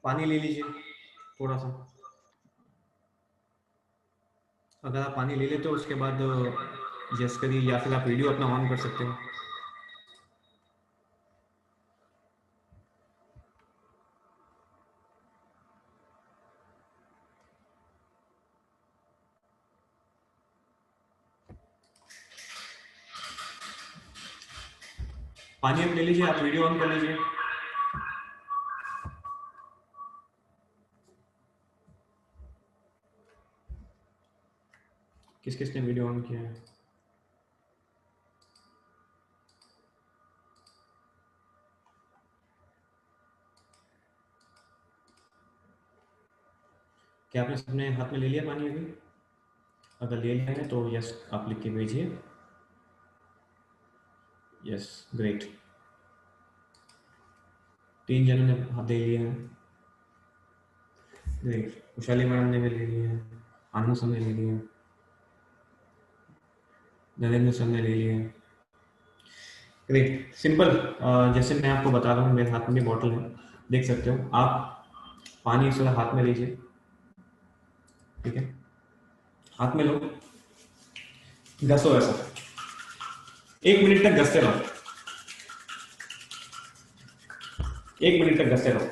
पानी ले लीजिए थोड़ा सा। अगर आप पानी ले लेते हो उसके बाद यस करिए, या फिर आप वीडियो अपना ऑन कर सकते हो। पानी आप ले लीजिए, आप वीडियो ऑन कर लीजिए। किस किसने वीडियो ऑन किया है? क्या आपने सबने हाथ में ले लिया पानी अभी? अगर ले लिया है तो यस आप लिख के भेजिए। Yes, great. 3 जनों ने हाथ दे लिए हैं। ग्रेट। खुशहाली मैडम ने भी ले लिए हैं, आनंद सर ने ले लिए हैं, नरेंद्र सर ने ले लिए हैं। Great, simple. जैसे मैं आपको बता रहा हूँ, मेरे हाथ में भी बॉटल है, देख सकते हो आप। पानी इस तरह हाथ में लीजिए, ठीक है? हाथ में लो, घसो ऐसा, 1 मिनट तक घसते रहो, 1 मिनट तक घसते रहो,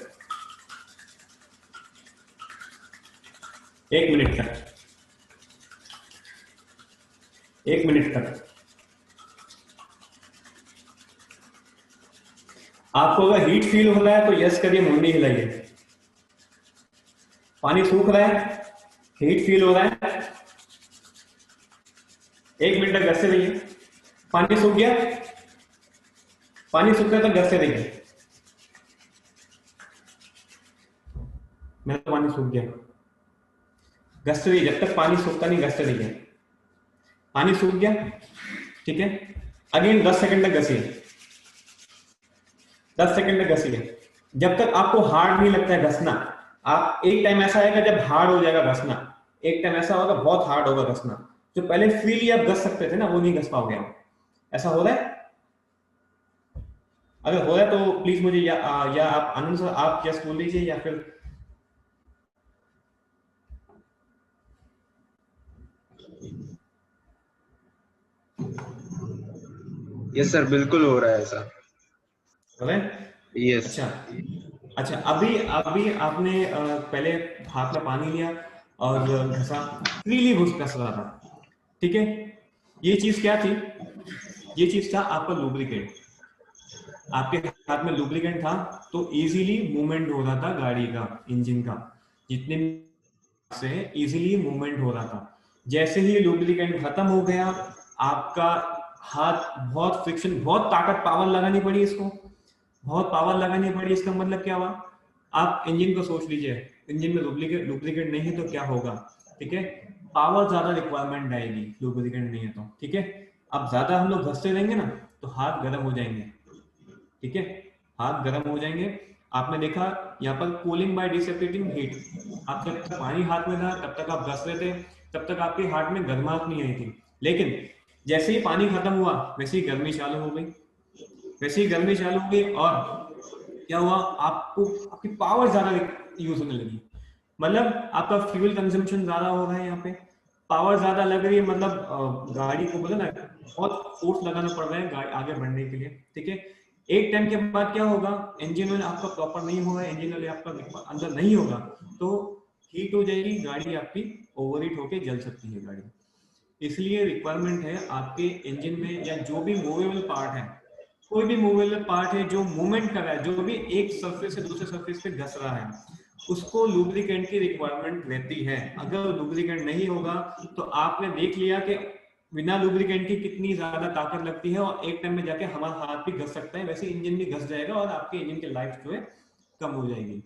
1 मिनट तक, 1 मिनट तक। आपको अगर हीट फील हो रहा है तो यस करिए, मुंडी हिलाइए। पानी सूख रहा है, हीट फील हो रहा है, 1 मिनट तक घसते रहिए। पानी सूख गया, पानी सूख गया तो घसते रहिए। मेरा तो पानी सूख गया, घसते रहिए जब तक पानी सूखता नहीं, घसते रहिए। पानी सूख गया, ठीक है? अगेन 10 सेकंड तक घसिए, 10 सेकंड तक घसिए, जब तक आपको हार्ड नहीं लगता है घसना। आप एक टाइम ऐसा आएगा जब हार्ड हो जाएगा घसना, एक टाइम ऐसा होगा बहुत हार्ड होगा घसना। जो पहले फ्रीली आप घस सकते थे ना, वो नहीं घस पाओगे आप। ऐसा हो रहा है? अगर हो रहा है तो प्लीज मुझे या आप आनंद सर आप यस बोल लीजिए, या फिर यस सर, बिल्कुल हो रहा है ऐसा। हो रहा है? यस। अच्छा, अच्छा। अभी अभी आपने पहले हाथ में पानी लिया और घसा, फ्रीली घस रहा था, ठीक है? ये चीज क्या थी? ये चीज था आपका लुब्रिकेंट। आपके हाथ में लुब्रिकेंट था तो इजीली मूवमेंट हो रहा था गाड़ी का, इंजन का, जितने से इजीली मूवमेंट हो रहा था। जैसे ही लुब्रिकेंट खत्म हो गया, आपका हाथ बहुत फ्रिक्शन, बहुत ताकत पावर लगानी पड़ी इसको, बहुत पावर लगानी पड़ी। इसका मतलब क्या हुआ? आप इंजन को सोच लीजिए, इंजन में लुब्रिकेंट नहीं है तो क्या होगा, ठीक है? पावर ज्यादा रिक्वायरमेंट आएगी, लुब्रिकेंट नहीं है तो, ठीक है? अब ज्यादा हम लोग घसते रहेंगे ना तो हाथ गर्म हो जाएंगे, ठीक है? हाथ गर्म हो जाएंगे। आपने देखा यहाँ पर कूलिंग बाय डिसिपेटिंग हीट। आप जब तक पानी हाथ में था तब तक आप घस रहे थे, तब तक आपके हाथ में गर्माहट नहीं आई थी। लेकिन जैसे ही पानी खत्म हुआ वैसे ही गर्मी चालू हो गई, वैसे ही गर्मी चालू हो गई, और क्या हुआ? आपको आपकी पावर ज्यादा यूज होने लगी। मतलब आपका फ्यूल कंजम्पशन ज्यादा हो रहा है यहाँ पे, पावर ज्यादा लग रही है। मतलब गाड़ी को बोले ना, बहुत फोर्स लगाना पड़ रहा है गाड़ी आगे बढ़ने के लिए, ठीक है? एक टाइम के बाद क्या होगा? इंजन ऑयल आपका प्रॉपर नहीं होगा, इंजन ऑयल आपका अंदर नहीं होगा तो हीट हो जाएगी गाड़ी आपकी, ओवर हीट होकर जल सकती है गाड़ी। इसलिए रिक्वायरमेंट है आपके इंजन में, या जो भी मूवेबल पार्ट है, कोई भी मूवेबल पार्ट है जो मूवमेंट कर रहा है, जो भी एक सरफेस से दूसरे सरफेस पे घस रहा है, उसको लुब्रिकेंट की रिक्वायरमेंट रहती है। अगर लुब्रिकेंट नहीं होगा तो आपने देख लिया कि बिना लुब्रिकेंट की कितनी ज्यादा ताकत लगती है, और एक टाइम में जाके हमारा हाथ भी घस सकता है, वैसे इंजन भी घस जाएगा और आपके इंजन की लाइफ जो है कम हो जाएगी,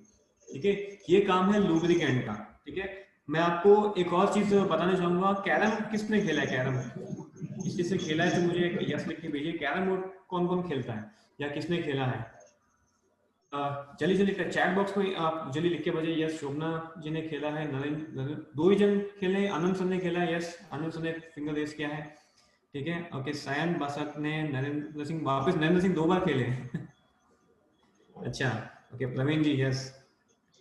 ठीक है? ये काम है लुब्रिकेंट का, ठीक है? मैं आपको एक और चीज बताना चाहूंगा। कैरम किसने खेला है? कैरम किस किसने खेला है तो मुझे यस लिख के भेजिए। कैरम बोर्ड कौन कौन खेलता है या किसने खेला है? जल्दी जल्दी चैट बॉक्स में आप जल्दी लिख के भेजिए। यस, शोभना जी ने खेला है, नरेंद्र, दो ही जन खेले, आनंद सर ने खेला है। यस, आनंद सर ने फिंगर रेस किया है, ठीक है? ओके, सायन बासक ने, नरेंद्र सिंह वापस, नरेंद्र सिंह 2 बार खेले हैं। अच्छा, ओके, प्रवीण जी, यस,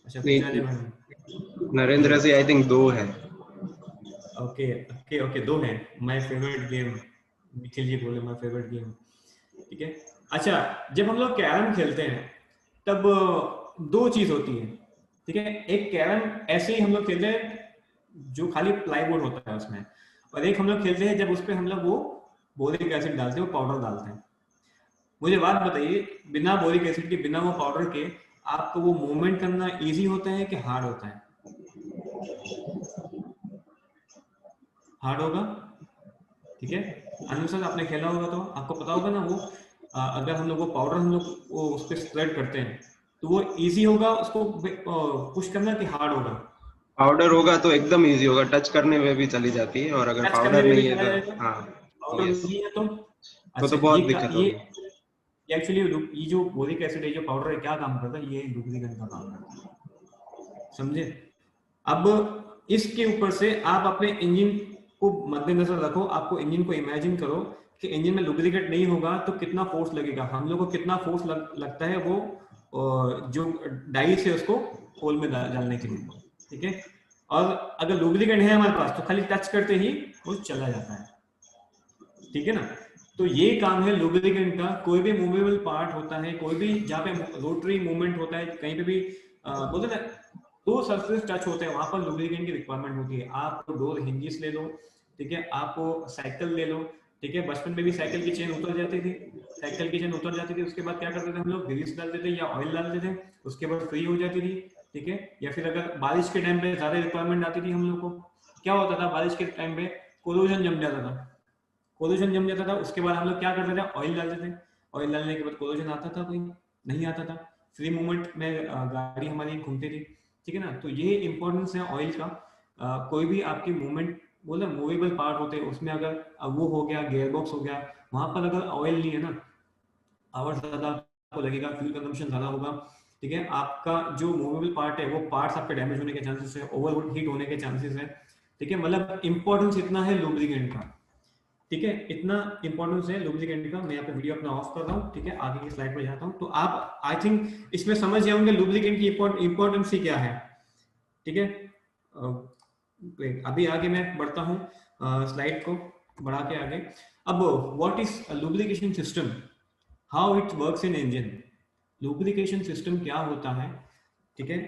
अच्छा नहीं, पूजा ने भाई। नरेंद्र से आई थिंक 2 है। ओके ओके ओके, 2 हैं। My favourite game, Nikhil ji बोले माय फेवरेट गेम। ठीक है। अच्छा, जब हम लोग कैरम खेलते हैं तब 2 चीज होती है। ठीक है, एक कैरम ऐसे ही हम लोग खेलते हैं जो खाली प्लाईवुड होता है उसमें, और एक हम लोग खेलते हैं जब उस पे हम लोग वो बोरिक एसिड डालते हैं, वो पाउडर डालते हैं। मुझे बात बताइए, बिना बोरिक एसिड के, बिना वो पाउडर के, आपको वो मूवमेंट करना इजी होता है कि हार्ड होता है? हार्ड होगा। ठीक है। अनुसार आपने खेला होगा तो आपको पता होगा ना वो अगर हम लोग वो पाउडर हम लोग वो उस पर स्प्रेड करते हैं तो वो इजी होगा उसको पुश करना कि हार्ड होगा? पाउडर होगा तो एकदम इजी होगा, टच करने में भी चली जाती है, और अगर टच करने पाउडर में भी नहीं है चला तो जाएगा। हाँ। पाउडर यस, नहीं है तो तो अच्छा, बहुत दिक्कत ये होगी। एक्चुअली ये जो बोरिक एसिड है, जो पाउडर है, क्या काम करता है? ये लुब्रिकेंट का काम करता है, समझे? अब इसके ऊपर से आप अपने इंजन को मद्देनजर रखो, आपको इंजन को इमेजिन करो कि इंजन में लुब्रिकेट नहीं होगा तो कितना फोर्स लगेगा, हम लोग को कितना फोर्स लगता है वो जो डाइस है उसको होल में डालने के लिए। ठीक है। और अगर लुब्रिकेंट है हमारे पास तो खाली टच करते ही वो चला जाता है। ठीक है ना? तो ये काम है लुब्रिकेंट का। कोई भी मूवेबल पार्ट होता है, कोई भी जहाँ पे रोटरी मूवमेंट होता है, कहीं पे भी बोलते ना दो सरफेस टच होते हैं, वहां पर लुब्रिकेंट की रिक्वायरमेंट होती है। आप डोर हिंजिस ले लो, ठीक है, आप साइकिल ले लो, ठीक है, बचपन में भी साइकिल की चेन उतर जाती थी, साइकिल की चेन उतर जाती थी, उसके बाद क्या करते थे हम लोग? ग्रीस डालते थे या ऑयल डालते थे, उसके बाद फ्री हो जाती थी। ठीक है। या फिर अगर बारिश के टाइम पे ज्यादा रिक्वायरमेंट आती थी हम लोग को, क्या होता था बारिश के टाइम पे? कोलोजन जम जाता था। कोलोजन जम जाता था, उसके बाद हम लोग क्या करते थे? ऑयल डालते थे। ऑयल डालने के बाद कोलोजन आता था? कोई नहीं आता था। फ्री मूवमेंट में गाड़ी हमारी घूमती थी। ठीक है ना? तो ये इंपॉर्टेंस है ऑयल का। कोई भी आपकी मूवमेंट बोले मूवेबल पार्ट होते हैं, उसमें अगर वो हो गया, गियरबॉक्स हो गया, वहां पर अगर ऑयल नहीं है ना, आवर ज्यादा आपको लगेगा, फ्यूल कंजम्पशन ज्यादा होगा। ठीक है। आपका जो मूवेबल पार्ट है वो पार्ट्स आपके डैमेज होने के चांसेस है, ओवर हीट होने के चांसेस है। ठीक है। मतलब इंपॉर्टेंस इतना है लुब्रिकेंट का। ठीक है, इतना इंपॉर्टेंस है लुब्रिकेंट का। मैं यहाँ पे वीडियो अपना ऑफ कर रहा हूँ। ठीक है, आगे की स्लाइड पर जाता हूँ तो आप आई थिंक इसमें समझ जाओगे लुब्रिकेंट की इंपॉर्टेंस ही क्या है। ठीक है। अभी आगे मैं बढ़ता हूँ, स्लाइड को बढ़ा के आगे। अब what is lubrication system, how it works in engine. Lubrication system क्या होता है? ठीक है।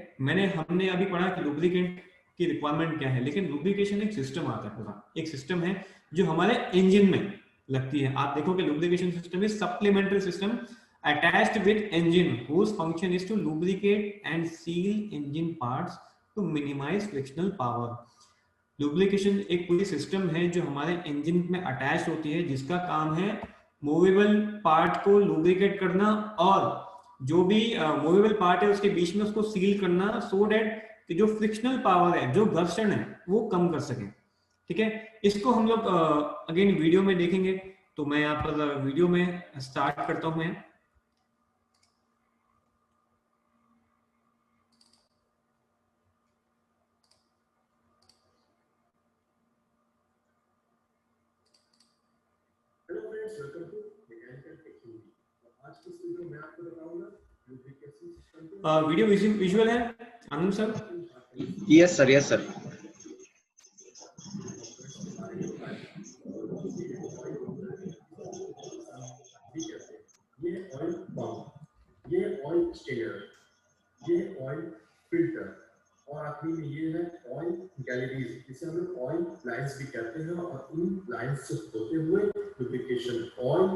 हमने अभी पढ़ा कि लुब्रिकेंट की रिक्वायरमेंट क्या है, लेकिन लुब्रिकेशन एक सिस्टम आता है, पूरा एक सिस्टम है जो हमारे इंजन में लगती है। आप देखो कि lubrication system is supplementary system attached with engine whose function is to lubricate and seal engine parts to minimize frictional power। Lubrication एक पूरी सिस्टम है जो हमारे इंजन में अटैच होती है, जिसका काम है मूवेबल पार्ट को लुब्रिकेट करना और जो भी मूवेबल पार्ट है उसके बीच में उसको सील करना, सो दैट कि जो फ्रिक्शनल पावर है, जो घर्षण है, वो कम कर सके। ठीक है। इसको हम लोग अगेन वीडियो में देखेंगे। तो मैं यहाँ पर वीडियो में स्टार्ट करता हूँ। मैं hello friends, welcome to mechanical technology. आज की इस वीडियो में आपको बताऊंगा लुब्रिकेशन सिस्टम। वीडियो विजुअल है Anand sir? Yes sir, yes sir. ये ऑयल पंप, ये ऑयल स्टेयर, ये ऑयल फिल्टर, और आखिरी में ये है ऑयल गैलरीज, जिसे हम लोग ऑयल लाइंस भी कहते हैं। और इन लाइंस से होते हुए लुब्रिकेशन ऑयल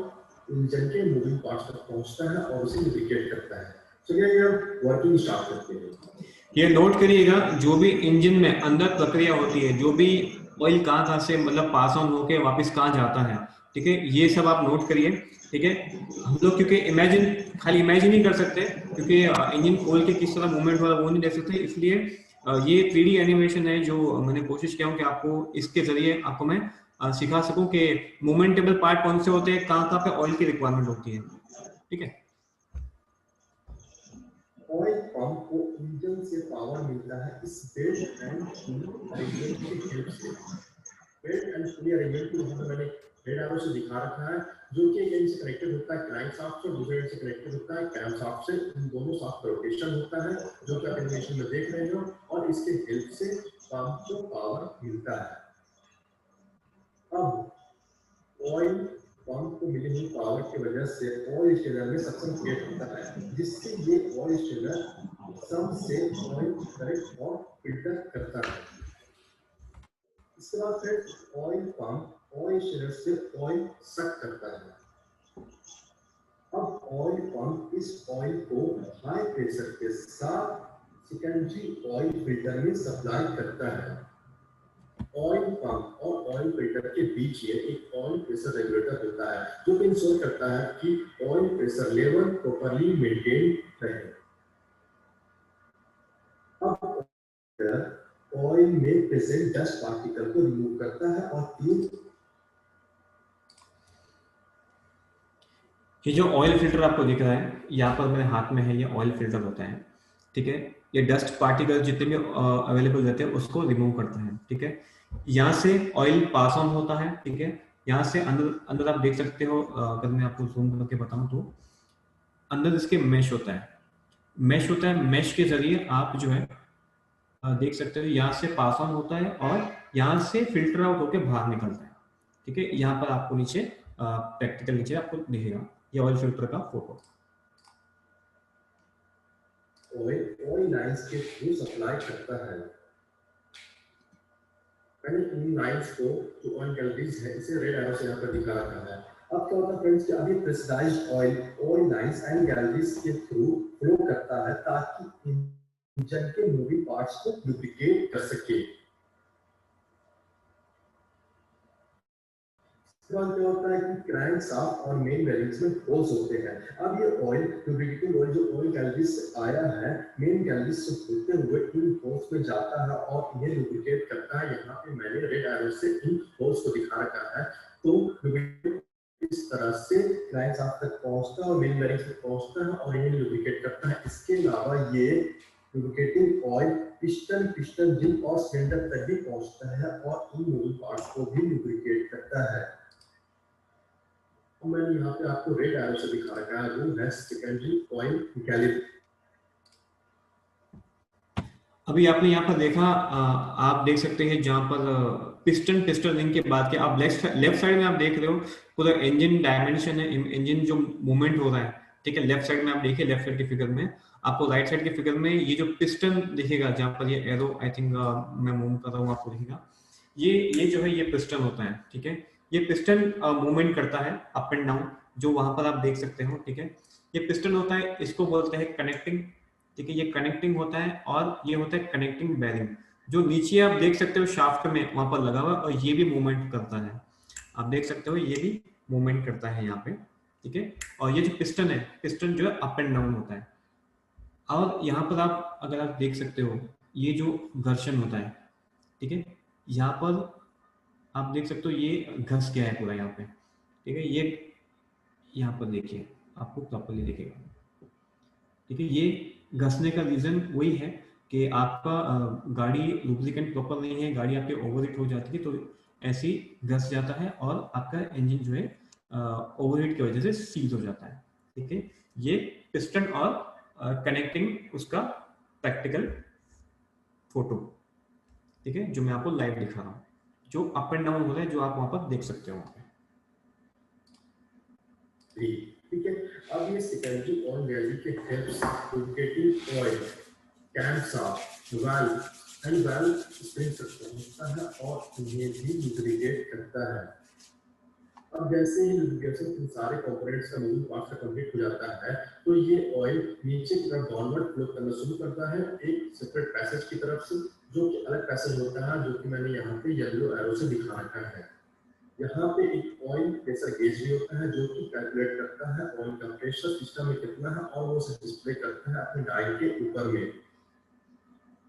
इंजन के मूविंग पार्ट्स तक पहुंचता है और उसे लुब्रिकेट करता है। चलिए हम वर्किंग स्टार्ट करते हैं। ये नोट करिएगा, जो भी इंजन में अंदर प्रक्रिया होती है, जो भी ऑयल कहाँ से मतलब पास ऑन होके वापस कहाँ जाता है, ठीक है, ये सब आप नोट करिए। ठीक है। हम लोग क्योंकि खाली इमेजिन नहीं कर सकते, क्योंकि इंजन खोल के किस तरह मूवमेंट वाला वो नहीं देख सकते, इसलिए ये 3D एनिमेशन है जो मैंने कोशिश किया हूँ कि आपको इसके जरिए आपको मैं सिखा सकूं कि मूवमेंटेबल पार्ट कौन से होते हैं, कहाँ पे ऑयल की रिक्वायरमेंट होती है। ठीक है। ऑयल पंप को इंजन से पावर मिलता है इस बेल्ट एंड पुली अरेंजमेंट की हेल्प से। बेल्ट एंड पुली अरेंजमेंट को यहाँ पे मैंने रेड एरो से दिखा रखा है। जो कि एक एंड से कनेक्टेड होता है क्रैंक शाफ्ट से, दूसरे एंड से कनेक्टेड होता है कैम शाफ्ट से। इन दोनों शाफ्ट का रोटेशन होता है जो कि आप एनिमेशन में देख रहे हो, और इसके हेल्प से पंप को पावर मिलता है। अब ऑयल पंप को मिली हुई पावर की वजह से ऑयल स्टेनर में सक्शन क्रिएट होता है, जिससे ये ऑयल स्टेनर सम से ऑयल कलेक्ट और फिल्टर करता है। इसके बाद फिर ऑयल पंप ऑयल स्टेनर से ऑयल सक करता है। अब ऑयल पंप इस ऑयल को हाई प्रेशर के साथ सेकेंडरी ऑयल फिल्टर में सप्लाई करता है। ऑयल पंप और ऑयल फिल्टर के बीच में एक ऑयल प्रेशर रेगुलेटर होता है जो इंश्योर करता है कि oil pressure level properly maintain रहे। अब ऑयल में प्रेजेंट डस्ट पार्टिकल को रिमूव करता है और तीन ये जो ऑयल फिल्टर आपको दिख रहा है यहाँ पर मेरे हाथ में है, ये ऑयल फिल्टर होता है, ठीक है। ये डस्ट पार्टिकल जितने भी अवेलेबल रहते हैं उसको रिमूव करता है, ठीक है। यहाँ से ऑयल पास ऑन होता है, ठीक है। यहाँ से अंदर अंदर आप देख सकते हो, अगर मैं आपको जूम करके बताऊं तो अंदर इसके मैश होता है, मैश होता है। मैश के जरिए आप जो है देख सकते हो यहाँ से पास ऑन होता है और यहाँ से फिल्टर आउट होकर बाहर निकलता है, ठीक है। यहाँ पर आपको नीचे प्रैक्टिकल नीचे आपको दिखेगा ये ऑयल फिल्टर का फोटो। ऑयल लाइंस के थ्रू सप्लाई करता है। मैंने इन लाइंस को जो ऑयल गैलरीज है इसे रेड एरो से यहाँ पर दिखा रखा है। अब क्या होता है फ्रेंड्स कि अभी pressurised oil lines and galleries के थ्रू फ्लो करता है ताकि इंजन के मूविंग पार्ट्स को लुब्रिकेट कर सके। क्या होता है कि क्रैंक शाफ्ट और मेन बेयरिंग्स में होल्स होते हैं। अब ये ऑयल लुब्रिकेटिंग ऑयल जो ऑयल गैलरीज से आया है मेन गैलरीज से होते हुए इन होल्स में जाता है और इन्हें लुब्रिकेट करता है। यहाँ पे मैंने रेड एरो से इन होल्स को दिखा रखा है। तो लुब्रिकेट इस तरह से क्रैंक शाफ्ट तक पहुंचता है और मेन बेयरिंग तक पहुंचता है और इन्हें लुब्रिकेट करता है। इसके अलावा ये लुब्रिकेटिंग ऑयल पिस्टन रिंग और सिलेंडर तक भी पहुंचता है और इन मूविंग पार्ट्स को भी लुब्रिकेट करता है। मैंने यहाँ पे आपको रेड एरो से दिखा रखा है, वो है सेकेंडरी ऑयल गैलरी। अभी आपने यहाँ पर देखा, आप देख सकते हैं जहाँ पर पिस्टन रिंग के बाद के आप लेफ्ट साइड में आप देख रहे हो पूरा इंजन डायमेंशन है, इंजन जो मूवमेंट हो रहा है, ठीक है। लेफ्ट साइड में आप देखिए, लेफ्ट साइड की फिगर में आपको राइट साइड की फिगर में ये जो पिस्टन दिखेगा जहाँ पर ये एरो आई थिंक मैं मूव कर रहा हूँ आपको दिखेगा, ये जो है ये पिस्टन होता है, ठीक है। ये पिस्टन मूवमेंट करता है अप एंड डाउन, जो वहां पर आप देख सकते हो, ठीक है। ये पिस्टन होता है, इसको बोलते हैं कनेक्टिंग, ठीक है। ये कनेक्टिंग होता है और ये होता है कनेक्टिंग बेयरिंग, जो नीचे आप देख सकते हो शाफ्ट में वहां पर लगा हुआ है, और ये भी मूवमेंट करता है, आप देख सकते हो ये भी मूवमेंट करता है यहाँ पे, ठीक है। और ये जो पिस्टन है, पिस्टन जो है अप एंड डाउन होता है। और यहाँ पर आप अगर आप देख सकते हो ये जो घर्षण होता है, ठीक है, यहाँ पर आप देख सकते हो ये घस गया है पूरा यहाँ पे, ठीक है। ये यहाँ पर देखिए आपको प्रॉपर्ली दिखेगा, ठीक है। ये घसने का रीजन वही है कि आपका गाड़ी लुब्रिकेंट प्रॉपर नहीं है, गाड़ी आपके ओवरहीट हो जाती है, तो ऐसे ही घस जाता है और आपका इंजन जो है ओवरहीट की वजह से सीज हो जाता है, ठीक है। ये पिस्टन और कनेक्टिंग उसका प्रैक्टिकल फोटो, ठीक है, जो मैं आपको लाइव दिखा रहा हूँ, जो अप एंड डाउन हो रहा है, जो आप वहां पर देख सकते हो वहां पे। ठीक है। अब ये सेकेंडरी ऑयल गैलरी के helps lubricating oil camshaft valve and valve spring तक पहुंचता है और इन्हें भी लुब्रिकेट करता है। अब जैसे ही लुब्रिकेशन इन सारे कंपोनेंट्स का मूविंग पार्ट से कंप्लीट हो जाता है तो ये ऑयल नीचे की तरफ डाउनवर्ड फ्लो करना शुरू करता है एक सेपरेट पैसेज की तरफ से, जो कि अलग पैसेज होता है, जो कि मैंने यहाँ पे येलो एरो से दिखा रखा है। यहाँ पे एक ऑयल प्रेशर गेज भी होता है जो कि कैलकुलेट करता है ऑयल का प्रेशर सिस्टम में कितना है और वो उसे डिस्प्ले करता है अपने डायल के ऊपर में।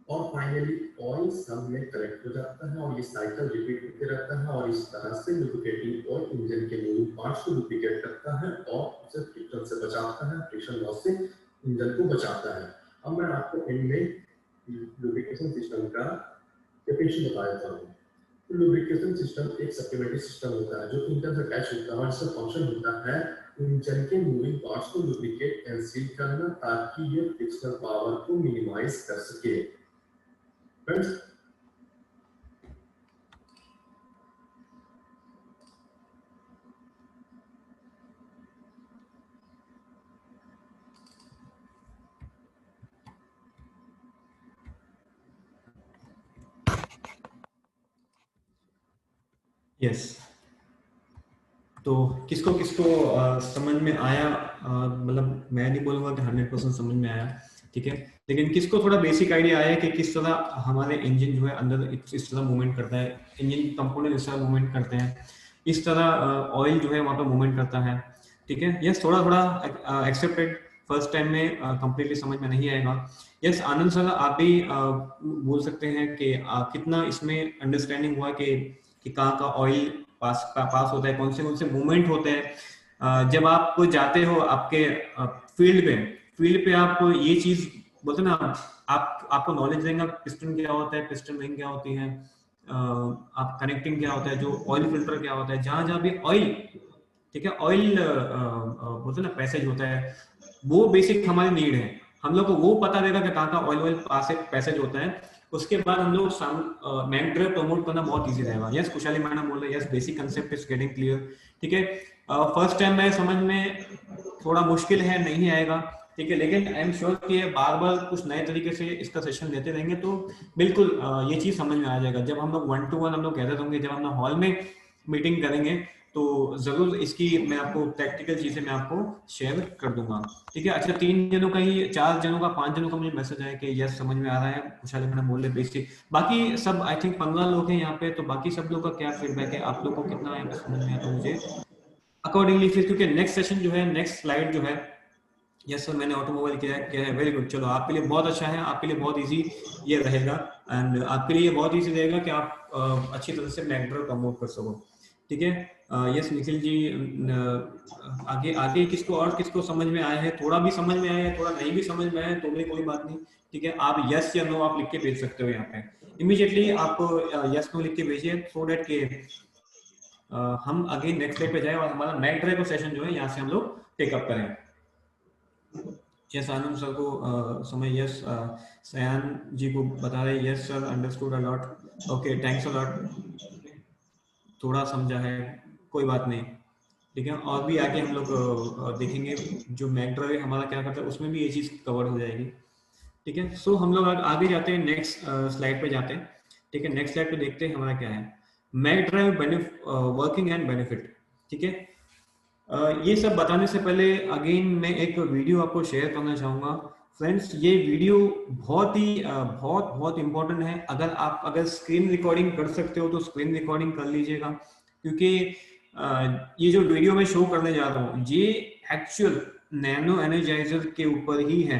और फाइनली ऑयल सब में कलेक्ट हो जाता है और ये साइकिल रिपीट होते रहता है और इस तरह से लुब्रिकेटिंग ऑयल इंजन के मूविंग पार्ट्स को लुब्रिकेट करता है और उसे फ्रिक्शन से बचाता है, फ्रिक्शन लॉस से इंजन को बचाता है। अब मैं आपको इनमें लुब्रिकेशन सिस्टम का डेफिनेशन बता देता हूँ। लुब्रिकेशन सिस्टम एक सप्लीमेंट्री सिस्टम होता है जो इंजन से अटैच होता है और इसका फंक्शन होता है इंजन के मूविंग पार्ट्स को लुब्रिकेट एंड सील करना ताकि ये फ्रिक्शनल पावर को मिनिमाइज कर सके। फ्रेंड्स, यस, तो किसको किसको समझ में आया, मतलब मैं नहीं बोलूंगा कि 100% समझ में आया, ठीक है, लेकिन किसको थोड़ा बेसिक आइडिया आया कि किस तरह हमारे इंजन जो है अंदर इस तरह मूवमेंट करता है, इंजन कंपोनेंट इस तरह मूवमेंट करते हैं, इस तरह ऑयल जो है वहाँ पर मूवमेंट करता है, ठीक है। यस, थोड़ा थोड़ा एक्सेप्टेड, फर्स्ट टाइम में कंप्लीटली समझ में नहीं आएगा। यस आनंद सर, आप भी बोल सकते हैं कि कितना इसमें अंडरस्टैंडिंग हुआ कि कहाँ का ऑयल पास होता है, कौन से मूवमेंट होते हैं। जब आप जाते हो आपके फील्ड पे आप ये चीज बोलते हैं ना, आप आपको नॉलेज देंगे पिस्टन क्या होता है, पिस्टन रिंग क्या होती है, आप कनेक्टिंग क्या होता है, जो ऑयल फिल्टर क्या होता है, जहां जहां भी ऑयल, ठीक है, ऑयल बोलते हैं ना पैसेज होता है, वो बेसिक हमारी नीड है। हम लोग को वो पता रहेगा कि कहाँ का ऑयल ऑयल पैसेज होता है, उसके बाद हम लोग मैन ड्राइव प्रमोट करना बहुत इजी रहेगा। यस खुशहाली मैडम बोल रहे हैं, yes basic concept is getting clear, ठीक है। फर्स्ट टाइम में समझ में थोड़ा मुश्किल है, नहीं आएगा, ठीक है, लेकिन आई एम श्योर कि बार बार कुछ नए तरीके से इसका सेशन लेते रहेंगे तो बिल्कुल ये चीज समझ में आ जाएगा। जब हम लोग 1 to 1 हम लोग गैदर होंगे, जब हम लोग हॉल में मीटिंग करेंगे, तो जरूर इसकी मैं आपको प्रैक्टिकल चीजें मैं आपको शेयर कर दूंगा, ठीक है। अच्छा, 3 जनों का ही, 4 जनों का, 5 जनों का मुझे मैसेज आया कि यस समझ में आ रहा है, खुशहाली मैडम बोल रहे बेसिक, बाकी सब आई थिंक 15 लोग हैं यहाँ पे, तो बाकी सब लोग का क्या फीडबैक है, आप लोग को कितना यहाँ पे समझ में आया, तो मुझे अकॉर्डिंगली फिर, क्योंकि नेक्स्ट सेशन जो है, नेक्स्ट स्लाइड जो है, यस सर मैंने ऑटोमोबाइल किया है, वेरी गुड, चलो आपके लिए बहुत अच्छा है, आपके लिए बहुत इजी ये रहेगा, एंड आपके लिए बहुत इजी रहेगा कि आप अच्छी तरह से मैकडर प्रमोट कर सको, ठीक है। यस निखिल जी, आगे आगे किसको और किसको समझ में आया है, थोड़ा भी समझ में आया है, थोड़ा नहीं भी समझ में आया है तो भी कोई बात नहीं, ठीक है, आप यस या नो आप लिख के भेज सकते हो यहाँ पे, इमीडिएटली आप यस नो लिख के भेजिए, सो डेट के हम अगेन नेक्स्ट स्लाइड पे जाए और हमारा मैक ड्राइव सेशन जो है यहाँ से हम लोग टेकअप करें। यस आनंद सर को समय, यस सयान जी को बता रहे, yes sir understood a lot, okay thanks a lot, थोड़ा समझा है, कोई बात नहीं, ठीक है, और भी आगे हम लोग देखेंगे जो मैक ड्राइव हमारा क्या करता है, उसमें भी ये चीज कवर हो जाएगी, ठीक है। सो हम लोग आगे जाते हैं, नेक्स्ट स्लाइड पे जाते हैं, ठीक है, नेक्स्ट स्लाइड पे देखते हैं हमारा क्या है, Mac drive working and benefit, ठीक है। ये सब बताने से पहले अगेन मैं एक वीडियो आपको शेयर करना चाहूंगा फ्रेंड्स। ये वीडियो बहुत ही बहुत बहुत इंपॉर्टेंट है, अगर स्क्रीन रिकॉर्डिंग कर सकते हो तो स्क्रीन रिकॉर्डिंग कर लीजिएगा, क्योंकि ये जो वीडियो मैं शो करने जा रहा हूँ ये एक्चुअल नैनो एनर्जाइजर के ऊपर ही है,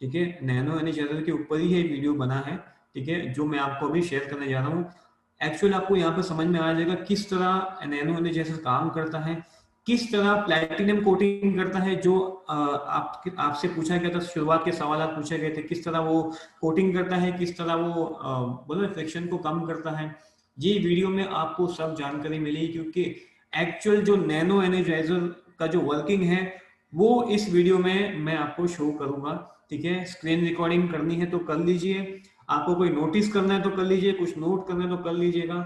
ठीक है, नैनो एनर्जाइजर के ऊपर ही ये वीडियो बना है, ठीक है, जो मैं आपको अभी शेयर करने जा रहा हूँ। एक्चुअल आपको यहाँ पर समझ में आ जाएगा किस तरह नैनो एनर्जाइजर काम करता है, किस तरह प्लैटिनम कोटिंग करता है, जो आपसे पूछा गया था, शुरुआत के सवाल पूछे गए थे, किस तरह वो कोटिंग करता है, किस तरह वो बोलो फ्रिक्शन को कम करता है, ये वीडियो में आपको सब जानकारी मिलेगी, क्योंकि एक्चुअल जो नैनो एनर्जाइजर का जो वर्किंग है वो इस वीडियो में मैं आपको शो करूंगा, ठीक है। स्क्रीन रिकॉर्डिंग करनी है तो कर लीजिए, आपको कोई नोटिस करना है तो कर लीजिए, कुछ नोट करना है तो कर लीजिएगा,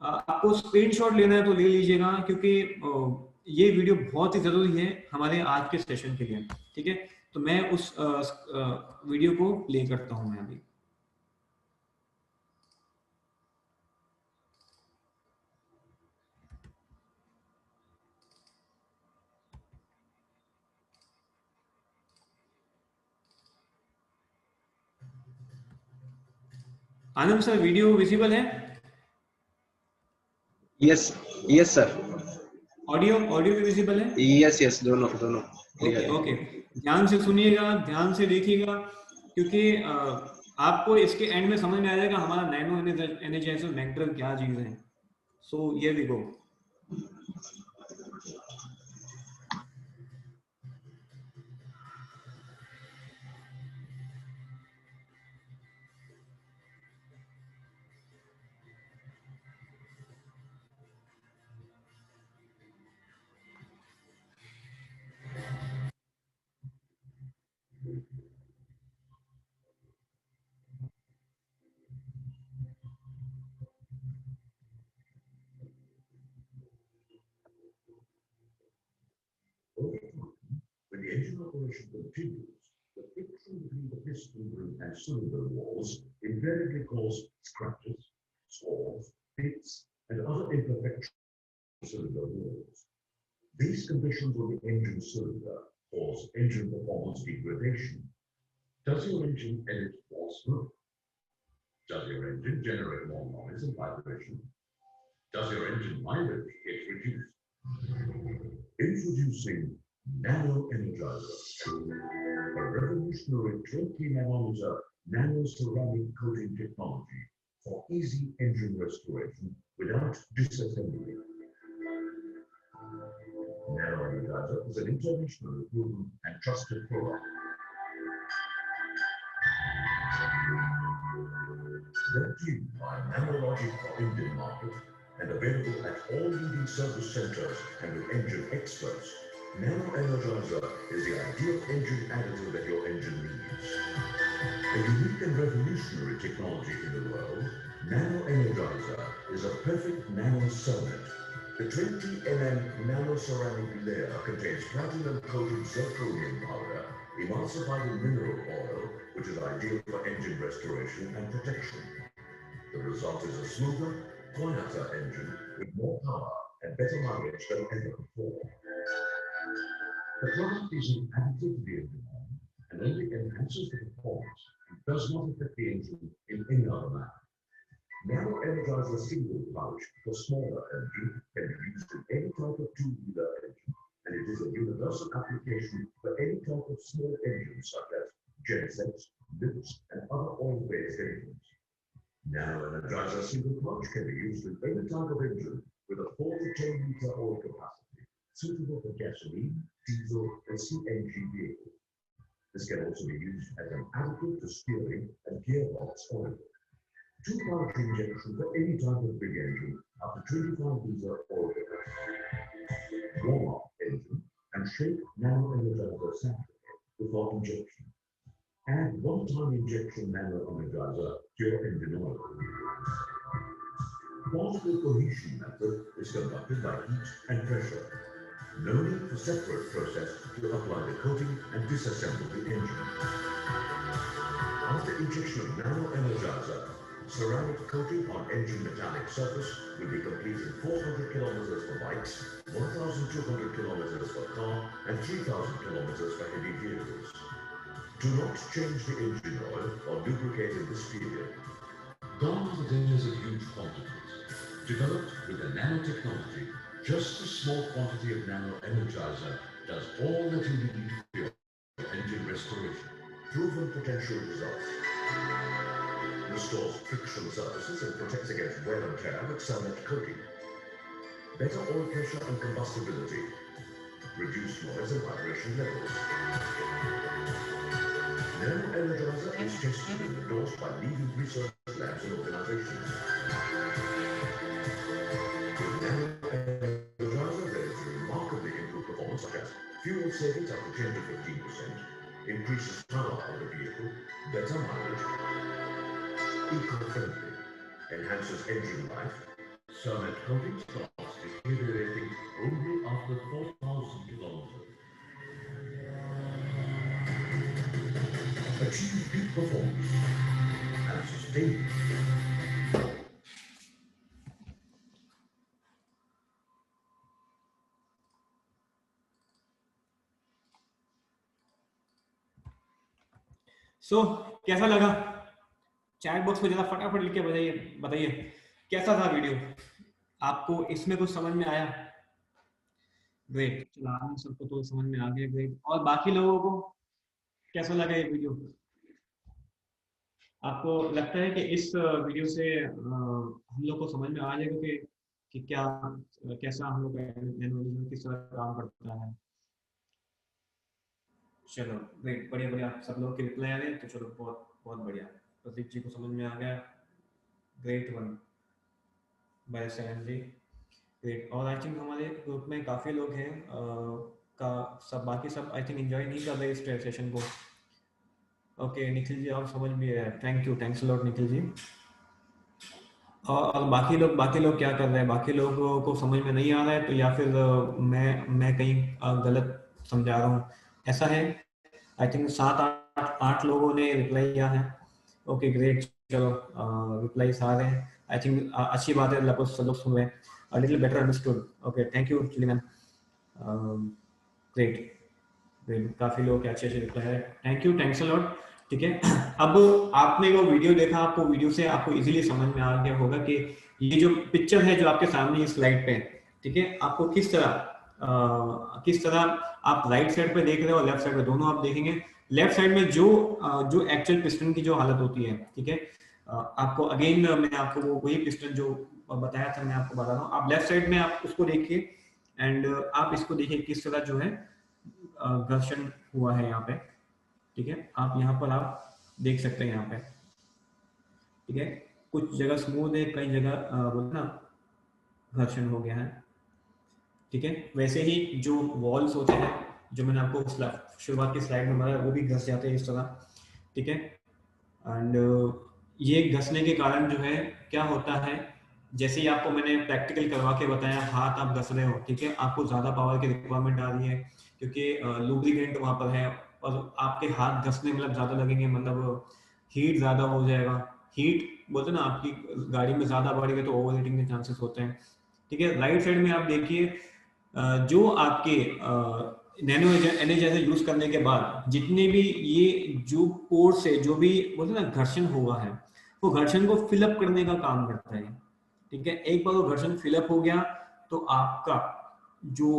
आपको स्क्रीनशॉट लेना है तो ले लीजिएगा, क्योंकि ये वीडियो बहुत ही जरूरी है हमारे आज के सेशन के लिए, ठीक है। तो मैं उस वीडियो को प्ले करता हूं मैं अभी। आनंद सर वीडियो विजिबल है? Yes, yes sir, audio audio भी विजिबल है? यस यस, दोनों दोनों ओके क्लियर। ओके, ध्यान से सुनिएगा, ध्यान से देखिएगा, क्योंकि आपको इसके एंड में समझ में आ जाएगा हमारा नैनो एनर्जाइजर मैग्नेट क्या चीज है। सो ये we go. When the engine operation continues, the friction between the piston ring and cylinder walls invariably cause scratches, sores, pits, and other imperfections in cylinder walls. These conditions on the engine cylinder cause engine performance degradation. Does your engine emit more smoke? Does your engine generate more noise and vibration? Does your engine mileage get reduced? Introducing Nano Energizer, a revolutionary 20 nanometer nano ceramic coating technology for easy engine restoration without disassembly. Nano Energizer is an internationally proven and trusted product. Brought to you by Nanologic for Indian market and available at all leading service centers and with engine experts. Nano Energizer is the ideal engine additive that your engine needs. A unique and revolutionary technology in the world, Nano Energizer is a perfect nano ceramic. The 20 mm nano ceramic layer contains platinum-coated zirconium powder emulsified in mineral oil, which is ideal for engine restoration and protection. The result is a smoother, quieter engine with more power and better mileage than ever before. The product is an additive to the engine and only enhances the performance and does not affect the engine in any other manner. Nano Energizer single pouch for smaller engine can be used in any type of two-wheeler engine, and it is a universal application for any type of small engines such as gensets, lifts, and other oil-based engines. Nano Energizer single pouch can be used in any type of engine with a 4 to 10 liter oil capacity, suitable for gasoline, diesel, and CNG vehicles. This can also be used as an additive to steering and gearbox oil. 2-pouch injection for any type of big engine up to 25 liter oil capacity. Warm up engine and shake Nano Energizer sachet before injection. Add one-time injection Nano Energizer to your engine oil. Particle cohesion method is conducted by heat and pressure. No need for separate process to apply the coating and disassemble the engine. After injection of Nano Energizer, ceramic coating on engine metallic surface will be completed 400 kilometers for bikes, 1,200 kilometers for car, and 3,000 kilometers for heavy vehicles. Do not change the engine oil or lubricate in this period. Gone are the days of huge quantities. Developed with the nanotechnology, just a small quantity of Nano Energizer does all that you need for your engine restoration. Proven potential results. Restores friction surfaces and protects against wear and tear with ceramic coating. Better oil pressure and combustibility. Reduced noise and vibration levels. Nano Energizer is tested and endorsed by leading research labs and organizations. With Nano Energizer, there is remarkably improved performance such as fuel savings up to 10 to 15%, increases power of the vehicle, better mileage, eco-friendly, enhances engine life, ceramic coating starts deteriorating only after 4,000 kilometers. Achieve peak performance and sustain. कैसा लगा? Chat box में जरा फटाफट लिख के बताइए कैसा था वीडियो? आपको इसमें कुछ समझ में आया? ग्रेट, चलो आप सबको तो समझ में आ गया, ग्रेट। और बाकी लोगों को कैसा लगा ये वीडियो? आपको लगता है कि इस वीडियो से हम लोग को समझ में आ जाएगा कि क्या कैसा हम लोग का किस तरह काम करता है? चलो ग्रेट, बढ़िया बढ़िया, सब लोग के रिप्लाई आ गए, तो चलो बहुत बहुत बढ़िया। प्रदीप जी को समझ में आ गया, great one by Sain ji, great. और आई थिंक हमारे ग्रुप में काफ़ी लोग हैं का सब बाकी सब आई थिंक एंजॉय नहीं कर रहे इस सेशन को, ओके निखिल जी, आप समझ भी है, thank you, thanks lot Nikhil ji. और बाकी लोग क्या कर रहे हैं, बाकी लोगों को समझ में नहीं आ रहा है तो या फिर मैं कहीं गलत समझा रहा हूँ, ऐसा है। आई थिंक 7-8 लोगों ने रिप्लाई किया है। ओके ग्रेट, चलो रिप्लाई आ रहे हैं, आई थिंक अच्छी बात है, लगभग सब लोग सुन रहे हैं। A little better understood, okay thank you चिलिमैन, ग्रेट ग्रेट, काफी लोग अच्छे अच्छे रिप्लाई है, thank you, thanks a lot. ठीक है, अब आपने वो वीडियो देखा, आपको वीडियो से आपको इजीली समझ में आ गया होगा कि ये जो पिक्चर है जो आपके सामने इस स्लाइड पे, ठीक है, आपको किस तरह आप राइट साइड पे देख रहे हो, लेफ्ट साइड पे, दोनों आप देखेंगे। लेफ्ट साइड में जो एक्चुअल पिस्टन की जो हालत होती है, ठीक है, आपको अगेन मैं आपको वो वही पिस्टन जो बताया था मैं आपको बता रहा हूँ, आप लेफ्ट साइड में आप उसको देखिए एंड आप इसको देखिए किस तरह जो है घर्षण हुआ है यहाँ पे, ठीक है, आप यहाँ पर आप देख सकते हैं यहाँ पे, ठीक है, कुछ जगह स्मूथ है, कई जगह बोलते ना घर्षण हो गया है, ठीक है। वैसे ही जो वॉल्स होते हैं, जो मैंने आपको शुरुआत की स्लाइड में बताया, वो भी घस जाते हैं इस तरह, ठीक है। एंड ये घसने के कारण जो है क्या होता है, जैसे ही आपको मैंने प्रैक्टिकल करवा के बताया, हाथ आप घस रहे हो, ठीक है, आपको ज्यादा पावर की रिक्वायरमेंट आ रही है क्योंकि लुब्रिकेंट वहां पर है और आपके हाथ घसने मतलब ज्यादा लगेंगे, मतलब हीट ज्यादा हो जाएगा। हीट बोलते ना, आपकी गाड़ी में ज्यादा बढ़ेगा तो ओवर हीटिंग के चांसेस होते हैं, ठीक है। राइट साइड में आप देखिए जो आपके नैनो एनर्जाइजर यूज करने के बाद जितने भी ये जो पोर्स है, जो भी बोलते ना घर्षण हुआ है, वो घर्षण को फिलअप करने का काम करता है, ठीक है। एक बार वो घर्षण फिलअप हो गया तो आपका जो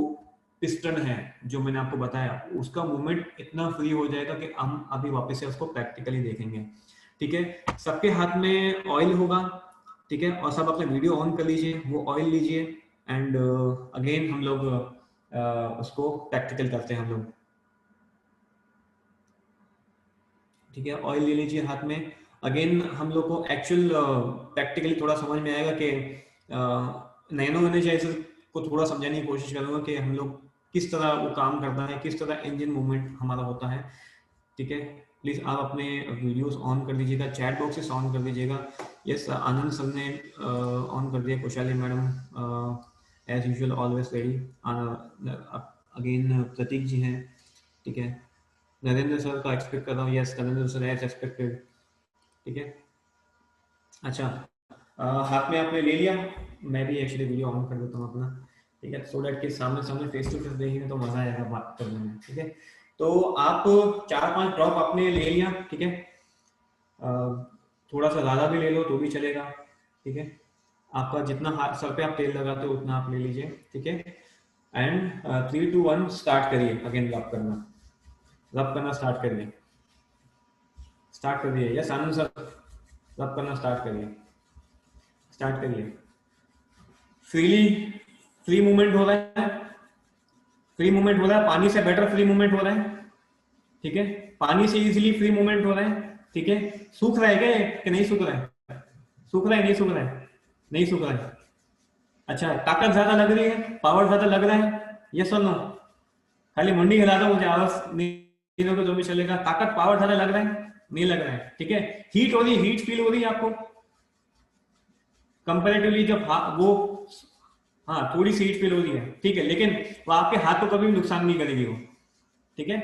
पिस्टन है जो मैंने आपको बताया, उसका मूवमेंट इतना फ्री हो जाएगा कि हम अभी वापस से उसको प्रैक्टिकली देखेंगे, ठीक है। सबके हाथ में ऑयल होगा, ठीक है, और सब अपने वीडियो ऑन कर लीजिए, वो ऑयल लीजिए एंड अगेन हम लोग उसको प्रैक्टिकल करते हैं हम लोग, ठीक है। ऑयल ले लीजिए हाथ में, अगेन हम लोग को एक्चुअल प्रैक्टिकली थोड़ा समझ में आएगा कि नैनो एनर्जाइजर को थोड़ा समझाने की कोशिश करूंगा कि हम लोग किस तरह वो काम करता है, किस तरह इंजन मूवमेंट हमारा होता है, ठीक है। प्लीज आप अपने वीडियोस ऑन कर दीजिएगा, चैट बॉक्सेस ऑन कर दीजिएगा। यस आनंद सर ने ऑन कर दिया, Kushali madam as usual always ready, again Prateek ji हैं, ठीक है। नरेंद्र सर का एक्सपेक्ट कर रहा हूँ, yes Narendra sir as expected, ठीक है। अच्छा हाथ में आपने ले लिया, मैं भी एक्चुअली वीडियो ऑन कर देता हूँ अपना, ठीक है, सो दैट के सामने सामने फेस टू फेस देखेंगे तो मजा आएगा बात करने में, ठीक है। तो आप 4-5 ड्रॉप आपने ले लिया, ठीक है, थोड़ा सा ज्यादा भी ले लो तो भी चलेगा, ठीक है। आपका जितना सर पे आप तेल लगाते हो उतना आप ले लीजिए, ठीक है। एंड 3, 2, 1 स्टार्ट करिए, अगेन रब करना स्टार्ट करिए, स्टार्ट कर दिए, यस आनंद सर रब करना स्टार्ट करिए, फ्री मूवमेंट हो रहा है, पानी से बेटर फ्री मूवमेंट हो रहा है, ठीक है, पानी से इजीली फ्री मूवमेंट हो रहा है, ठीक है। सूख रहा है क्या कि नहीं सूख रहा है, सूख रहा है नहीं सूख रहा है, नहीं सूख रहा है, अच्छा ताकत ज्यादा लग रही है, पावर ज्यादा लग रहा है, यस और नो, खाली मुंडी हिला दो मुझे आवाज नहीं दोगे तो भी चलेगा, ताकत पावर ज्यादा लग रहा है नहीं लग रहा है, ठीक है। हीट हो रही है, हीट फील हो रही है आपको कंपैरेटिवली, जब वो हाँ थोड़ी सी हीट फील हो रही है, ठीक है, लेकिन वो आपके हाथ को कभी भी नुकसान नहीं करेगी वो, ठीक है।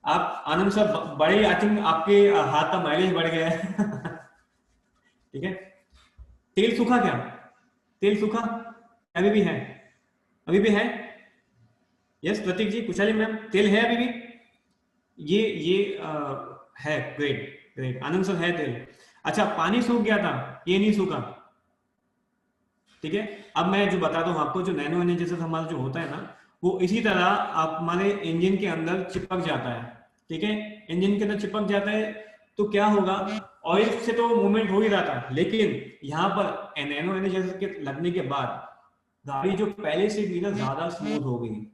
आप आनंद सर बड़े, आई थिंक आपके हाथ का माइलेज बढ़ गया है ठीक है। तेल सूखा क्या, तेल सूखा अभी भी है, अभी भी है, यस प्रतीक जी कुशाली मैम तेल है अभी भी, ये है, ग्रेट ग्रेट आनंद सर है तेल। अच्छा पानी सूख गया था, ये नहीं सूखा, ठीक है। अब मैं जो बताता हूँ आपको, जो नैनो एनर्जाइजर हमारा जो होता है ना, वो इसी तरह आप हमारे इंजन के अंदर चिपक जाता है, ठीक है, इंजन के अंदर चिपक जाता है तो क्या होगा, ऑयल से तो मूवमेंट हो ही रहा था, लेकिन यहाँ पर नैनो एनर्जाइजर के लगने के बाद गाड़ी जो पहले से भी ना ज्यादा स्मूथ हो गई,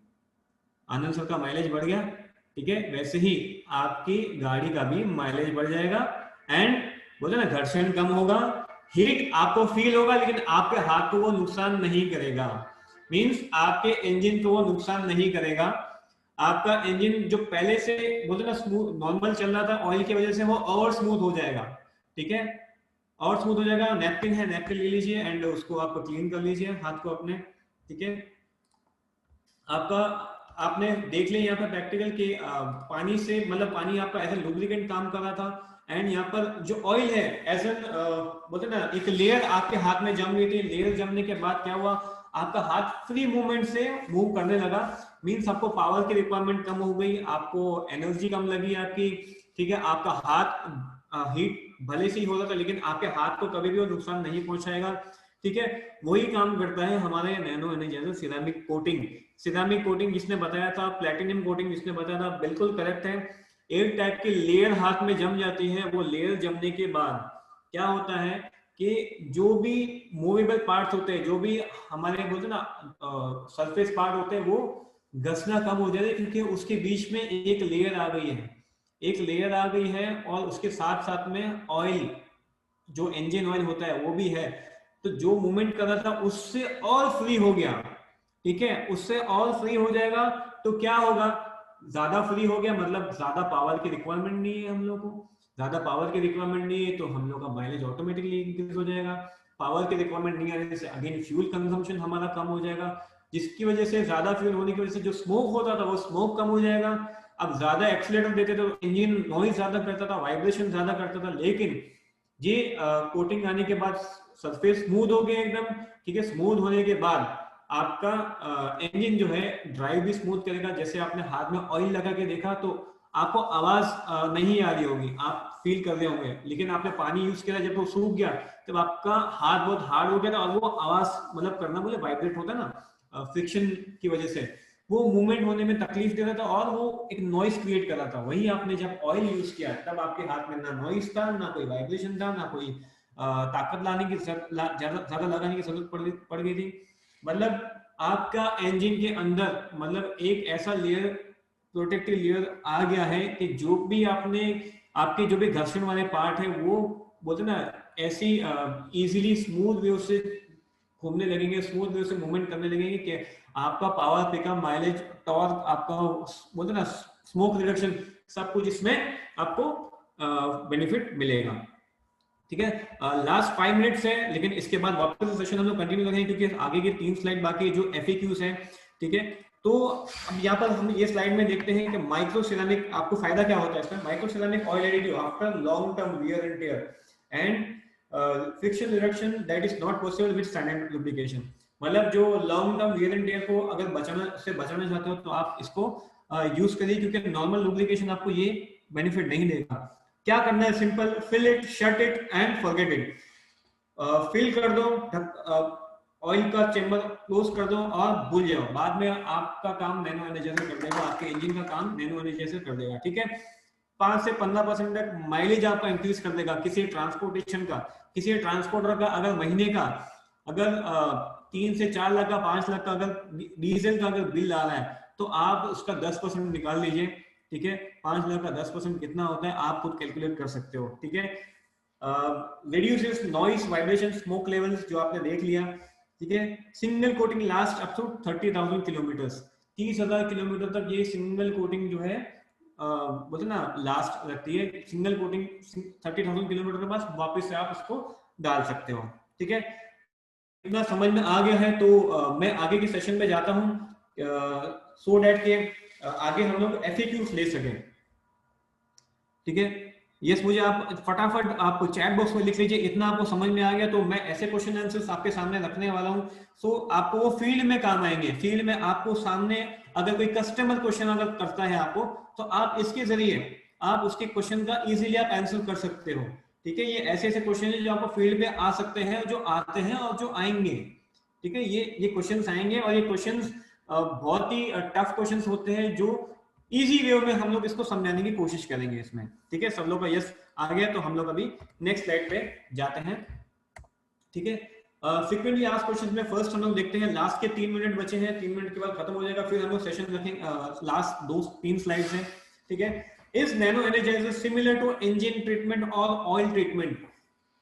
आनंद सर का माइलेज बढ़ गया, ठीक है, वैसे ही आपकी गाड़ी का भी माइलेज बढ़ जाएगा एंड बोलते ना घर्षण कम होगा, हीट आपको फील होगा लेकिन आपके हाथ को वो नुकसान नहीं करेगा, मींस आपके इंजन को वो नुकसान नहीं करेगा। आपका इंजन जो पहले से बोलते ना स्मूथ नॉर्मल चल रहा था ऑयल की वजह से, वो और स्मूथ हो जाएगा। ठीक है, और स्मूथ हो जाएगा। नैपकिन है, नैपकिन ले लीजिए एंड उसको आप क्लीन कर लीजिए हाथ को अपने। ठीक है, आपका आपने देख लिया यहाँ पर प्रैक्टिकल कि पानी से मतलब पानी आपका एज ए लुब्रिकेंट काम कर रहा था, एंड यहाँ पर जो ऑयल है एज एन बोलते ना एक लेयर आपके हाथ में जम गई थी। लेयर जमने के बाद क्या हुआ, आपका हाथ फ्री मूवमेंट से मूव करने लगा। मींस आपको पावर की रिक्वायरमेंट कम हो गई, आपको एनर्जी कम लगी आपकी। ठीक है, आपका हाथ हीट भले से ही हो रहा था लेकिन आपके हाथ को कभी भी वो नुकसान नहीं पहुंचाएगा। ठीक है, वही काम करता है हमारे nano energiser ceramic coating. Ceramic coating जिसने बताया था, प्लेटिनम कोटिंग जिसने बताया था, बिल्कुल करेक्ट है। एक टाइप की लेयर हाथ में जम जाती है। वो लेयर जमने के बाद क्या होता है कि जो भी मूवेबल पार्ट्स होते हैं, जो भी हमारे बोलते हैं ना सरफेस पार्ट होते हैं, वो घसना कम हो जाता है क्योंकि उसके बीच में एक लेयर आ गई है। एक लेयर आ गई है और उसके साथ साथ में ऑयल, जो इंजन ऑयल होता है वो भी है। तो जो मूवमेंट कर रहा था उससे और फ्री हो गया। ठीक है, उससे और फ्री हो जाएगा तो क्या होगा, ज्यादा फ्री हो गया मतलब ज्यादा पावर की रिक्वायरमेंट नहीं है हम लोग को। ज्यादा पावर की रिक्वायरमेंट नहीं है तो हम लोग का माइलेज ऑटोमेटिकली इंक्रीज हो जाएगा। पावर की रिक्वायरमेंट नहीं आने से अगेन फ्यूल कंजम्पशन हमारा कम हो जाएगा, जिसकी वजह से ज्यादा फ्यूल होने की वजह से जो स्मोक होता था वो स्मोक कम हो जाएगा। अब ज्यादा एक्सीलरेटर देते तो इंजन नॉइज ज्यादा करता था, वाइब्रेशन ज्यादा करता था, लेकिन ये कोटिंग आने के बाद सरफेस स्मूथ हो गया एकदम। ठीक है, स्मूथ होने के बाद आपका इंजन जो है ड्राइव भी स्मूथ करेगा। जैसे आपने हाथ में ऑयल लगा के देखा तो आपको आवाज नहीं आ रही होगी, आप फील कर रहे होंगे, लेकिन आपने पानी यूज किया जब वो सूख गया तब आपका हाथ बहुत हार्ड हो गया था और वो आवाज मतलब करना बोले वाइब्रेट होता है ना फ्रिक्शन की वजह से, वो मूवमेंट होने में तकलीफ दे रहा था और वो एक नॉइस क्रिएट कर रहा था। वही आपने जब ऑयल यूज किया तब आपके हाथ में ना नॉइस था, ना कोई वाइब्रेशन था, ना कोई ताकत लाने की ज्यादा लगाने की जरूरत पड़ गई थी। मतलब आपका इंजन के अंदर मतलब एक ऐसा लेयर, प्रोटेक्टिव लेयर आ गया है कि जो भी आपने आपके जो भी घर्षण वाले पार्ट है वो बोलते ना ऐसी इजीली स्मूथ वे से घूमने लगेंगे, स्मूथ वे से मूवमेंट करने लगेंगे कि आपका पावर पिकअप, माइलेज, टॉर्क, आपका बोलते ना स्मोक रिडक्शन, सब कुछ इसमें आपको बेनिफिट मिलेगा। ठीक है, लास्ट 5 मिनट्स है लेकिन इसके बाद वापस सेशन हम लोग कंटिन्यू करेंगे क्योंकि आगे की 3 स्लाइड बाकी है जो FAQs हैं। ठीक है, तो अब यहाँ पर हम ये स्लाइड में देखते हैं कि माइक्रो सिरेमिक आपको फायदा क्या होता है इसमें। Micro ceramic oil additive after long term wear and tear and friction reduction that is not possible with standard lubrication. मतलब जो long term wear and tear को अगर बचाना चाहते हो तो आप इसको यूज करिए क्योंकि नॉर्मल लुब्रिकेशन आपको ये बेनिफिट नहीं देगा। क्या करना है, simple, fill it, shut it and forget it. Fill कर दो, ऑयल का चेंबर क्लोज कर दो और भूल जाओ। बाद में आपका काम नैनो एनर्जाइजर कर देगा, आपके इंजन का काम नैनो एनर्जाइजर कर देगा। ठीक है, 5 से 15% तक माइलेज आपका इंक्रीज कर देगा। किसी ट्रांसपोर्टेशन का, किसी ट्रांसपोर्टर का अगर महीने का अगर 3 से 4 लाख का 5 लाख का अगर डीजल का अगर बिल आ रहा है तो आप उसका 10% निकाल लीजिए। ठीक है, 5 लाख का 10% कितना होता है आप खुद कैलकुलेट कर सकते हो। ठीक है, reduces noise, vibration, smoke levels जो आपने देख लिया। ठीक है, single coating last up to 30,000 kilometre, 30,000 kilometre तक ये सिंगल कोटिंग जो है बोलते ना लास्ट रखती है। सिंगल कोटिंग 30,000 किलोमीटर के बाद वापस से आप इसको डाल सकते हो। ठीक है, इतना समझ में आ गया है तो मैं आगे के सेशन में जाता हूँ सो डैट के आगे हम लोग FAQs ले सकें। ठीक है, यस, मुझे आप फटाफट आप चैट बॉक्स में लिख लीजिए इतना आपको समझ में आ गया तो मैं ऐसे क्वेश्चन आंसर्स आपके सामने रखने वाला हूं। सो आपको वो फील्ड में काम आएंगे। फील्ड में आपको सामने अगर कोई कस्टमर क्वेश्चन अगर करता है आपको तो आप इसके जरिए आप उसके क्वेश्चन का इजीली आप आंसर कर सकते हो। ठीक है, ये ऐसे ऐसे क्वेश्चन है जो आपको फील्ड में आ सकते हैं, जो आते हैं और जो आएंगे। ठीक है, ये क्वेश्चंस आएंगे और ये क्वेश्चंस बहुत ही टफ क्वेश्चंस होते हैं जो इजी वे में हम लोग इसको समझाने की कोशिश करेंगे इसमें। ठीक है, सब लोग का यस आ गया तो हम लोग अभी नेक्स्ट स्लाइड पे जाते हैं। ठीक है, फ्रीक्वेंटली आस्क्ड क्वेश्चंस में फर्स्ट हम लोग देखते हैं। लास्ट के 3 मिनट बचे हैं, 3 मिनट के बाद खत्म हो जाएगा, फिर हम लोग सेशन रखेंगे। लास्ट 2-3 स्लाइड्स हैं। ठीक है, is nano energizer similar to engine treatment और ऑयल ट्रीटमेंट?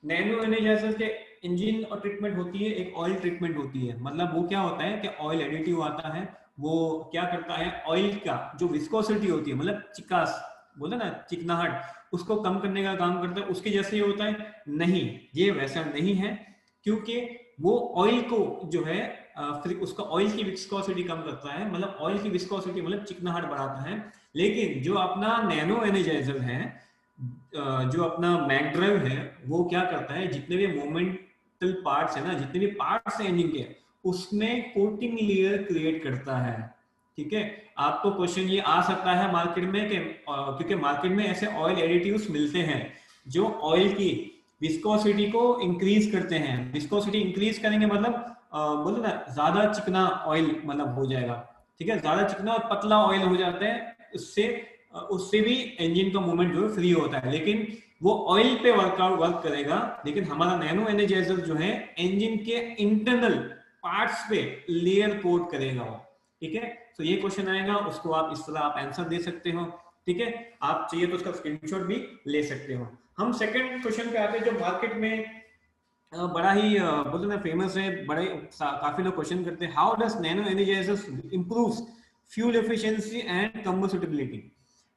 नैनो एनर्जाइजर के इंजन और ट्रीटमेंट होती है, एक ऑयल ट्रीटमेंट होती है। मतलब वो क्या होता है कि ऑयल एडिटिव आता है, वो क्या करता है, ऑयल का जो विस्कोसिटी होती है, मतलब चिकास बोलते ना, चिकनाहट, उसको कम करने का काम करता है। उसके जैसे ही होता है? नहीं, ये वैसा नहीं है, क्योंकि वो ऑयल को जो है फिर उसका ऑयल की विस्कोसिटी कम करता है, मतलब ऑयल की विस्कोसिटी मतलब चिकनाहट बढ़ाता है। लेकिन जो अपना नैनो एनर्जाइजर है, जो अपना मैगड्राइव है, वो क्या करता है, जितने भी मोमेंटल पार्ट्स है ना, जितने भी पार्ट्स हैं इंजन के, उसमें कोटिंग लेयर क्रिएट करता है। ठीक है, आपको क्वेश्चन ये आ सकता है मार्केट में कि क्योंकि मार्केट में ऐसे ऑयल एडिटिव्स मिलते हैं जो ऑयल की विस्कोसिटी को इंक्रीज करते हैं। विस्कोसिटी इंक्रीज करेंगे मतलब बोलो ना, ज्यादा चिकना ऑयल मतलब हो जाएगा। ठीक है, ज्यादा चिकना और पतला ऑयल हो जाता है, उससे भी इंजन का मूवमेंट जो है फ्री होता है, लेकिन वो ऑयल पे वर्क करेगा। लेकिन हमारा नैनो एनर्जाइजर जो है इंजन के इंटरनल पार्ट्स पे लेयर कोट करेगा वो। ठीक है, तो ये क्वेश्चन आएगा, उसको आप इस तरह आप आंसर दे सकते हो। ठीक है, आप चाहिए तो उसका स्क्रीनशॉट भी ले सकते हो। हम सेकंड क्वेश्चन पे आते हैं, जो मार्केट में बड़ा ही बोलते ना फेमस है, बड़े काफी लोग क्वेश्चन करते हैं, how does nano energizer improves fuel efficiency and combustibility.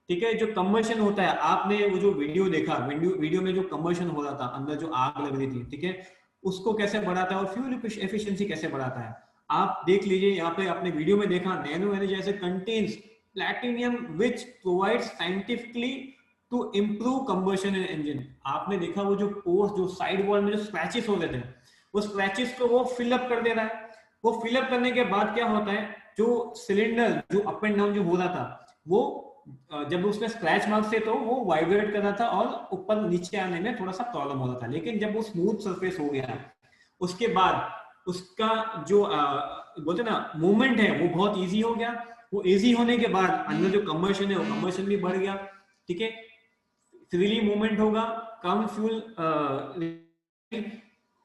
ठीक है, जो कंबशन होता है, आपने वो जो वीडियो देखा, वीडियो में जो कंबशन हो रहा था, अंदर जो आग लग रही थी, ठीक है, उसको कैसे बढ़ाता है और फ्यूल एफिशिएंसी कैसे बढ़ाता है, आप देख लीजिए। यहाँ पे आपने वीडियो में देखा, nano energizer contains platinum which provides scientifically to improve combustion in engine. आपने देखा वो जो पोर्स, जो साइड वॉल में जो स्क्रैचेस हो रहे थे, वो स्क्रैचेस को वो फिलअप कर दे रहा है। वो फिलअप करने के बाद क्या होता है, जो सिलेंडर जो अप एंड डाउन जो हो रहा था, वो जब उसमें स्क्रैच मार्क्स थे तो वो वाइब्रेट कर रहा था और ऊपर नीचे आने में थोड़ा सा प्रॉब्लम हो रहा था। लेकिन जब वो स्मूथ सरफेस हो गया, उसके बाद उसका जो बोलते ना मूवमेंट है, वो बहुत इजी हो गया। वो इजी होने के बाद अंदर जो कंबशन है, वो कंबशन भी बढ़ गया। ठीक है, फ्रीली मूवमेंट होगा, कम फ्यूल,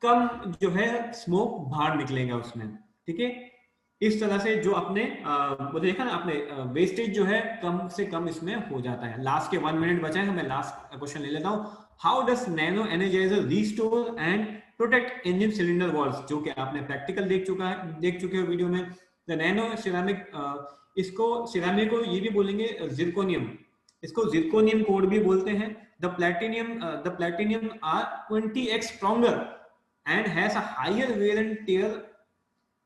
कम जो है स्मोक बाहर निकलेगा उसमें। ठीक है, इस तरह से जो आपने वो देखा ना आपने, वेस्टेज जो है कम से कम इसमें हो जाता है। लास्ट के 1 मिनट बचा है, मैं लास्ट क्वेश्चन ले लेता हूँ। How does nano energiser restore and protect engine cylinder walls, जो कि आपने प्रैक्टिकल देख चुके हो वीडियो में। द नैनो सिरेमिक, इसको सिरेमिक को ये भी बोलेंगे जिरकोनियम, इसको जिरकोनियम कोड भी बोलते हैं। The platinum are 20x stronger and has a higher wear and tear,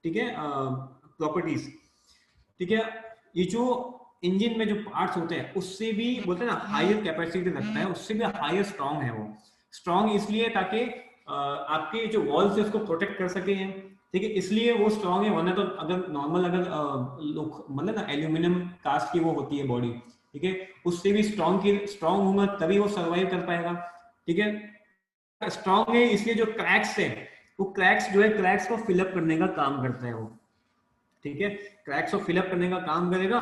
ठीक है, प्रॉपर्टीज। ठीक है, ये जो इंजन में जो पार्ट्स होते हैं उससे भी बोलते हैं ना हायर कैपेसिटी रखता है, उससे भी हायर स्ट्रॉन्ग है वो। स्ट्रॉन्ग इसलिए ताकि आपके जो वॉल्स है उसको प्रोटेक्ट कर सके हैं। ठीक है, इसलिए वो स्ट्रॉन्ग है, वरना तो अगर नॉर्मल अगर लोग मतलब ना एल्यूमिनियम कास्ट की वो होती है बॉडी, ठीक है, उससे भी स्ट्रॉन्ग होगा तभी वो सर्वाइव कर पाएगा। ठीक है, स्ट्रॉन्ग है इसलिए जो क्रैक्स है, वो क्रैक्स जो है क्रैक्स को फिलअप करने का काम करता है वो। ठीक है, क्रैक्स को फिलअप करने का काम करेगा